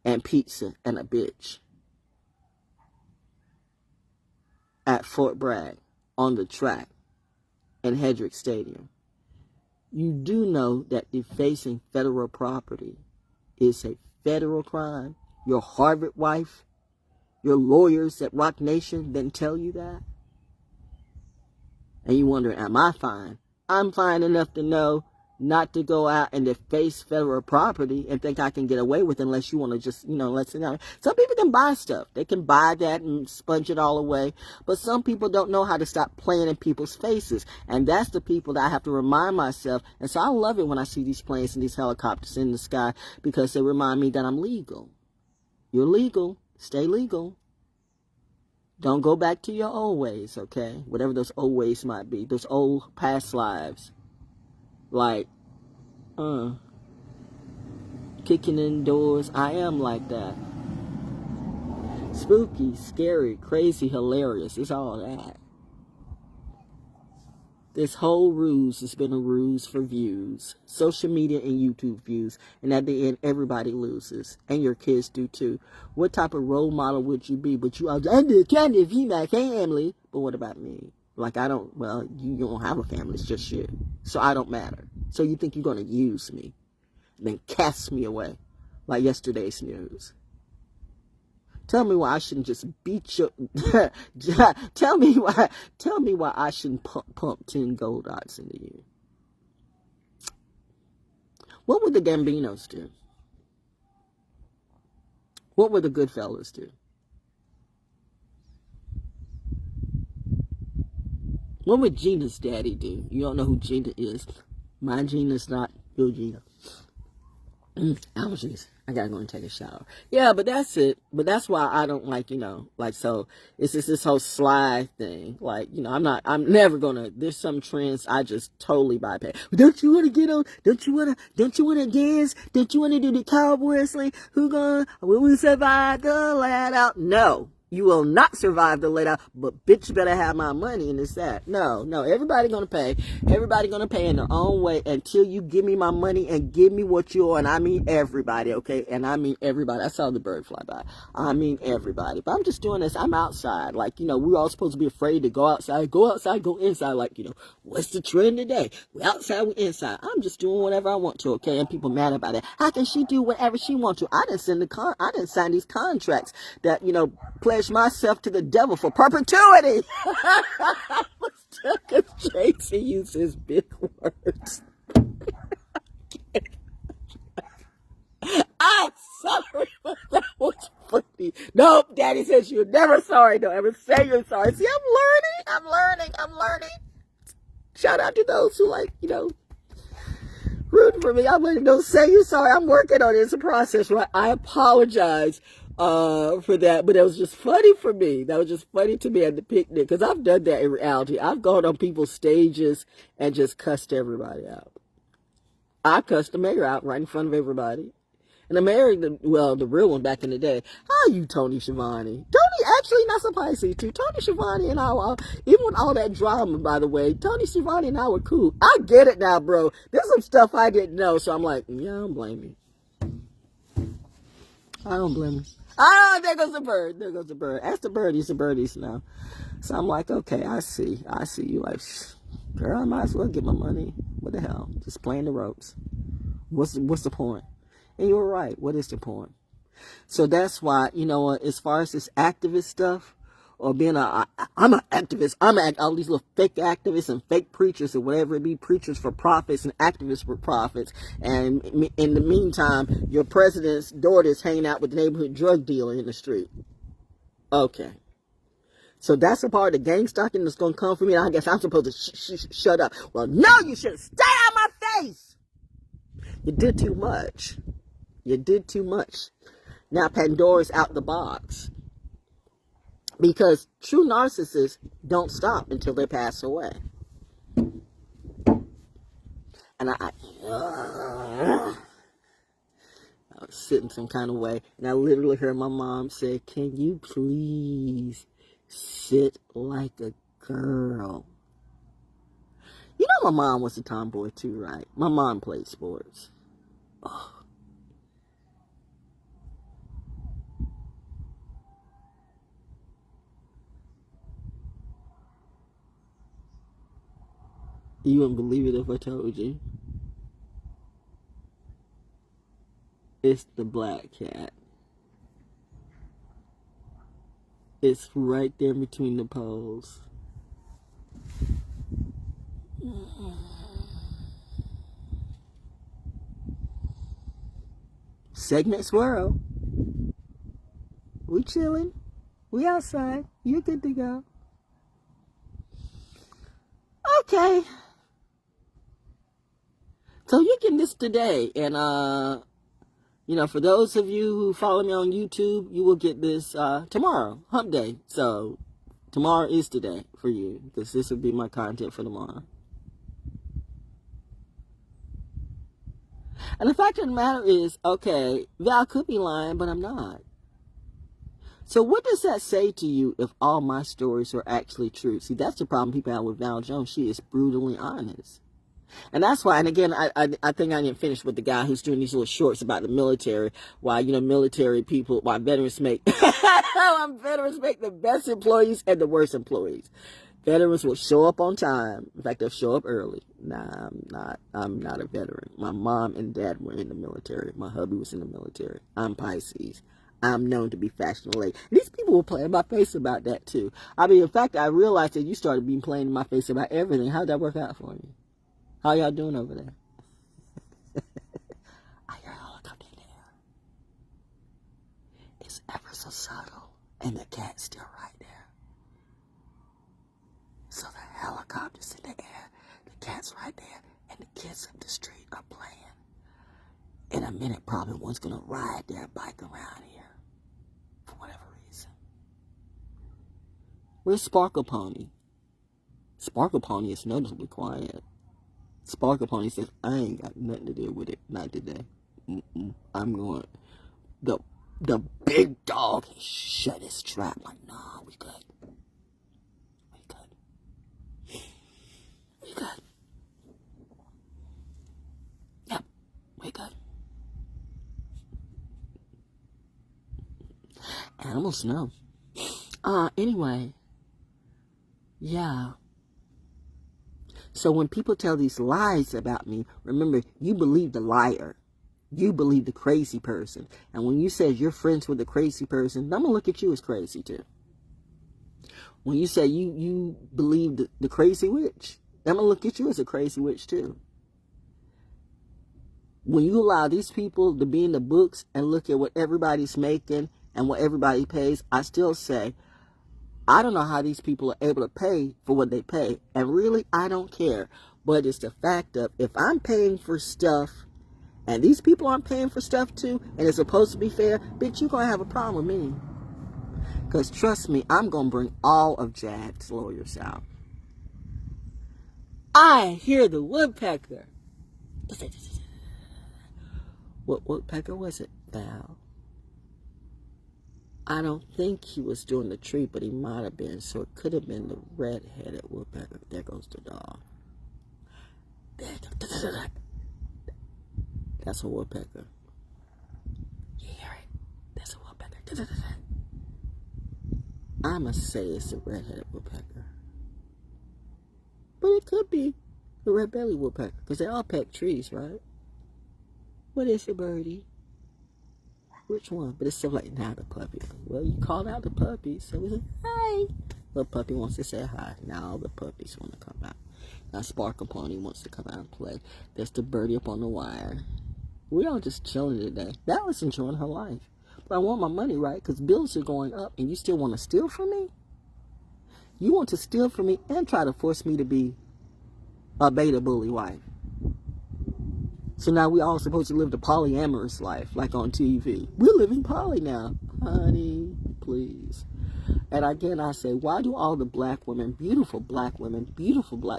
and pizza and a bitch at Fort Bragg on the track in Hedrick Stadium. You do know that defacing federal property is a federal crime. Your Harvard wife, your lawyers at Rock Nation didn't tell you that? And you wonder, am I fine? I'm fine enough to know not to go out and deface federal property and think I can get away with it, unless you want to just, let's say, some people can buy stuff. They can buy that and sponge it all away. But some people don't know how to stop playing in people's faces. And that's the people that I have to remind myself. And so I love it when I see these planes and these helicopters in the sky, because they remind me that I'm legal. You're legal. Stay legal. Don't go back to your old ways, okay? Whatever those old ways might be. Those old past lives. Like, kicking in doors. I am like that. Spooky, scary, crazy, hilarious. It's all that. This whole ruse has been a ruse for views. Social media and YouTube views. And at the end, everybody loses. And your kids do too. What type of role model would you be? But I'm trying to feed my family. But what about me? Like, you don't have a family. It's just you. So I don't matter. So you think you're going to use me and then cast me away like yesterday's news. Tell me why I shouldn't just beat your... tell me why I shouldn't pump 10 gold dots into you. What would the Gambinos do? What would the Goodfellas do? What would Gina's daddy do? You don't know who Gina is. My Gina's not your Gina. Allergies. I gotta go and take a shower. Yeah, but that's it. But that's why I don't like, so it's just this whole slide thing. Like, I'm never gonna, there's some trends I just totally bypass. Don't you wanna get on, don't you wanna dance? Don't you wanna do the cowboy wrestling? Will we survive the let out? No. You will not survive the let out, but bitch, you better have my money, and it's that. No, everybody gonna pay. Everybody gonna pay in their own way until you give me my money and give me what you owe, and I mean everybody, okay? And I mean everybody. I saw the bird fly by. I mean everybody. But I'm just doing this. I'm outside. Like, we're all supposed to be afraid to go outside, go inside. Like, what's the trend today? We're outside, we're inside. I'm just doing whatever I want to, okay? And people mad about it. How can she do whatever she wants to? I didn't sign these contracts that, pledge myself to the devil for perpetuity. Because Tracy uses big words. I'm sorry, but that was funny. Nope, Daddy says you're never sorry. Don't ever say you're sorry. See, I'm learning. Shout out to those who rooting for me. I'm letting don't say you're sorry. I'm working on it. It's a process, right? I apologize for that, but it was just funny for me. That was just funny to me at the picnic, because I've done that in reality. I've gone on people's stages and just cussed everybody out. I cussed the mayor out right in front of everybody. And the mayor, the real one back in the day, how you, Tony Schiavone? Tony, actually, not so Pisces too. Tony Schiavone and I were, even with all that drama, by the way, Tony Schiavone and I were cool. I get it now, bro. There's some stuff I didn't know, so I'm like, yeah, I don't blame you. I don't blame you. Ah, there goes the bird. Ask the birdies now. So I'm like, okay, I see you. Like, girl, I might as well get my money. What the hell? Just playing the ropes. What's the point? And you were right. What is the point? So that's why, as far as this activist stuff, or being I'm an activist, all these little fake activists and fake preachers or whatever it be, preachers for profits and activists for profits. And in the meantime, your president's daughter is hanging out with the neighborhood drug dealer in the street. Okay. So that's a part of the gang stalking that's going to come from me. And I guess I'm supposed to shut up. Well, no, you should stay out my face. You did too much. Now Pandora's out the box. Because true narcissists don't stop until they pass away. And I was sitting some kind of way, and I literally heard my mom say, "Can you please sit like a girl?" My mom was a tomboy too, right? My mom played sports. Oh. You wouldn't believe it if I told you. It's the black cat. It's right there between the poles. Segment swirl. We chilling. We outside. You good to go. Okay. So you're getting this today. And, for those of you who follow me on YouTube, you will get this tomorrow, hump day. So tomorrow is today for you, because this will be my content for tomorrow. And the fact of the matter is, okay, Val could be lying, but I'm not. So what does that say to you if all my stories are actually true? See, that's the problem people have with Val Jones. She is brutally honest. And that's why, and again, I think I didn't finish with the guy who's doing these little shorts about the military, why, military people, why veterans make, veterans make the best employees and the worst employees. Veterans will show up on time. In fact, they'll show up early. Nah, I'm not a veteran. My mom and dad were in the military. My hubby was in the military. I'm Pisces. I'm known to be fashionable late. These people will play in my face about that too. I mean, in fact, I realized that you started being playing in my face about everything. How'd that work out for you? How y'all doing over there? I hear a helicopter in the air. It's ever so subtle, and the cat's still right there. So the helicopter's in the air, the cat's right there, and the kids up the street are playing. in a minute, probably one's going to ride their bike around here for whatever reason. Where's Sparkle Pony? Sparkle Pony is noticeably quiet. Sparkle Pony says, I ain't got nothing to do with it. Not today. I'm going. The big dog shut his trap. Like, nah, we good. We good. We good. Yep, we good. Animals know. Anyway. Yeah. So when people tell these lies about me, remember, you believe the liar. You believe the crazy person. And when you say you're friends with the crazy person, I'm going to look at you as crazy too. When you say you believe the crazy witch, I'm going to look at you as a crazy witch too. When you allow these people to be in the books and look at what everybody's making and what everybody pays, I still say, I don't know how these people are able to pay for what they pay. And really, I don't care. But it's the fact of, if I'm paying for stuff and these people aren't paying for stuff too, and it's supposed to be fair, bitch, you're going to have a problem with me. Because trust me, I'm going to bring all of Jad's lawyers out. I hear the woodpecker. What woodpecker was it? Val. I don't think he was doing the tree, but he might have been. So it could have been the red-headed woodpecker. There goes the dog. That's a woodpecker. You hear it? That's a woodpecker. I must say it's a red-headed woodpecker. But it could be the red-bellied woodpecker, because they all peck trees, right? What is it, birdie? Which one? But it's still like, now the puppy. Well, you called out the puppy, so we said, hi. The puppy wants to say hi. Now all the puppies want to come out. Now Sparkle Pony wants to come out and play. There's the birdie up on the wire. We all just chilling today. Bella's enjoying her life. But I want my money, right? Because bills are going up, and you still want to steal from me? You want to steal from me and try to force me to be a beta bully wife. So now we all supposed to live the polyamorous life, like on TV. We're living poly now. Honey, please. And again, I say, why do all the black women, beautiful black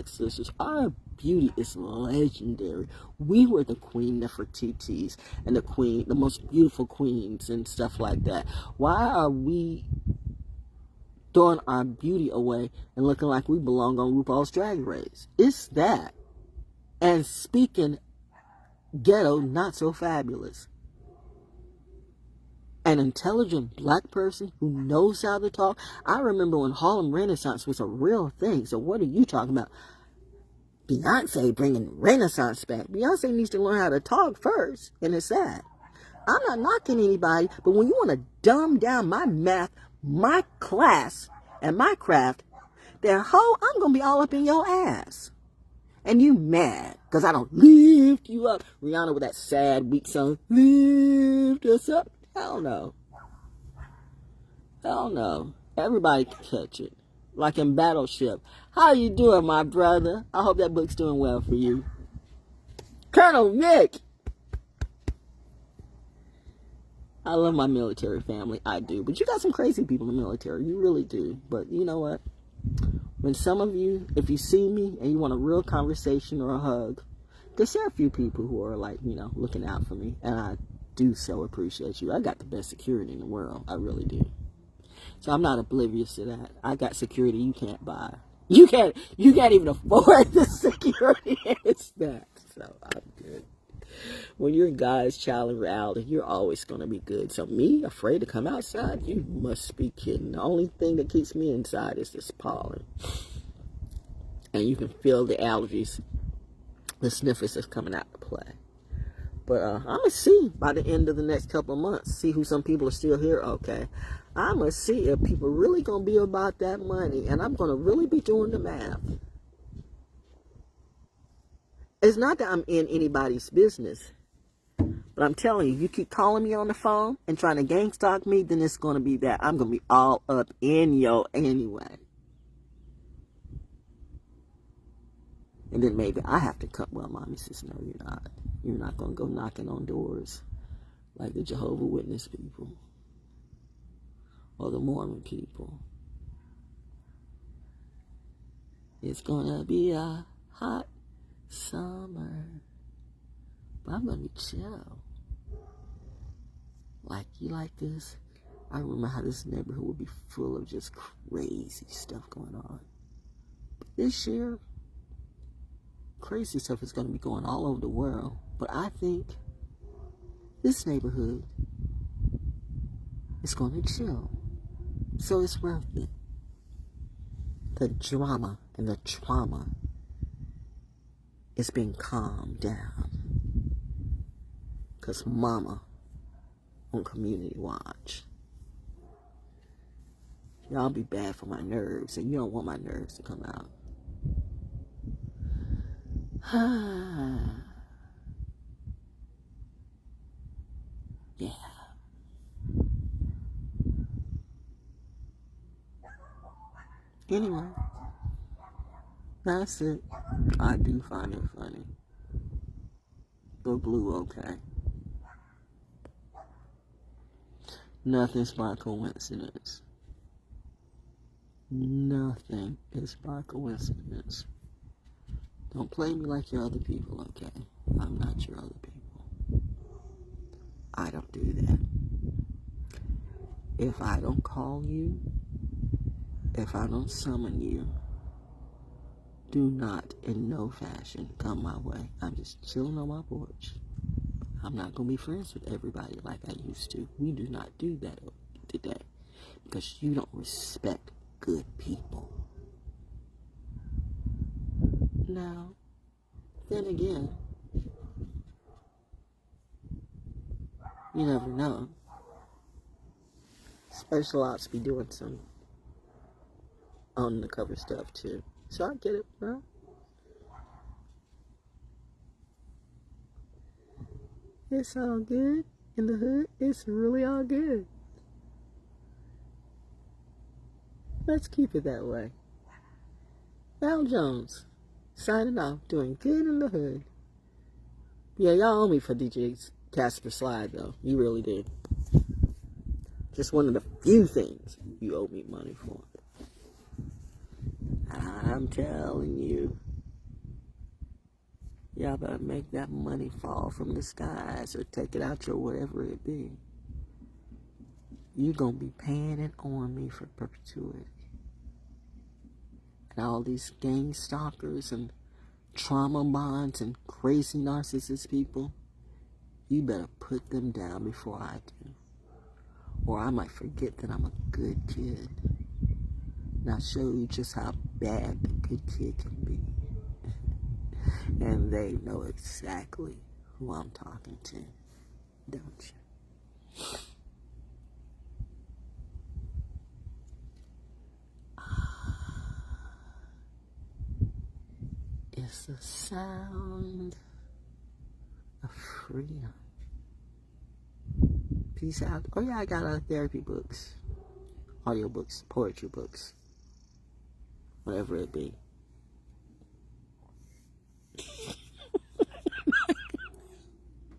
sisters, our beauty is legendary. We were the queen Nefertiti's and the most beautiful queens and stuff like that. Why are we throwing our beauty away and looking like we belong on RuPaul's Drag Race? It's that. And speaking ghetto, not so fabulous. An intelligent black person who knows how to talk. I remember when Harlem Renaissance was a real thing. So what are you talking about? Beyonce bringing Renaissance back. Beyonce needs to learn how to talk first. And it's sad. I'm not knocking anybody, but when you want to dumb down my math, my class, and my craft, then ho, I'm going to be all up in your ass. And you mad because I don't lift you up. Rihanna with that sad, weak song, lift us up. Hell no. Hell no. Everybody can catch it. Like in Battleship. How you doing, my brother? I hope that book's doing well for you. Colonel Nick. I love my military family. I do. But you got some crazy people in the military. You really do. But you know what? When some of you, if you see me and you want a real conversation or a hug, because there are a few people who are like, looking out for me. And I do so appreciate you. I got the best security in the world. I really do. So I'm not oblivious to that. I got security you can't buy. You can't even afford the security it's that. So I'm good. When you're God's child in reality, you're always going to be good. So me, afraid to come outside? You must be kidding. The only thing that keeps me inside is this pollen. And you can feel the allergies, the sniffers that's coming out to play. But I'm going to see by the end of the next couple of months, see who some people are still here. Okay. I'm going to see if people really going to be about that money. And I'm going to really be doing the math. It's not that I'm in anybody's business. But I'm telling you, you keep calling me on the phone and trying to gang stalk me, then it's going to be that. I'm going to be all up in yo anyway. And then maybe I have to cut. Well, mommy says, no, you're not. You're not going to go knocking on doors like the Jehovah's Witness people or the Mormon people. It's going to be a hot summer, but I'm going to be chill. Like, you like this? I remember how this neighborhood would be full of just crazy stuff going on. But this year, crazy stuff is going to be going all over the world. But I think this neighborhood is going to chill. So it's worth it. The drama and the trauma is being calmed down. Because mama on Community Watch. Y'all be bad for my nerves, and you don't want my nerves to come out. Yeah. Anyway, that's it. I do find it funny. The blue, okay. Nothing's by coincidence. Nothing is by coincidence. Don't play me like your other people, okay? I'm not your other people. I don't do that. If I don't call you, if I don't summon you, do not in no fashion come my way. I'm just chilling on my porch. I'm not going to be friends with everybody like I used to. We do not do that today because you don't respect good people. Now, then again, you never know. Special Ops be doing some undercover stuff too. So I get it, bro. It's all good in the hood. It's really all good. Let's keep it that way. ValJones, signing off, doing good in the hood. Yeah, y'all owe me for DJ's Casper Slide, though. You really did. Just one of the few things you owe me money for. I'm telling you. Y'all better make that money fall from the skies or take it out your whatever it be. You're going to be paying it on me for perpetuity. And all these gang stalkers and trauma bonds and crazy narcissist people, you better put them down before I do. Or I might forget that I'm a good kid. And I'll show you just how bad the good kid can be. And they know exactly who I'm talking to, don't you? It's the sound of freedom. Peace out. Oh yeah, I got therapy books, audio books, poetry books, whatever it be.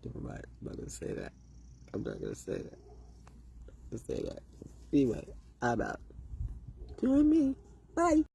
Never mind. I'm not gonna say that. I'm not gonna say that. Anyway, I'm out. Join me. Bye.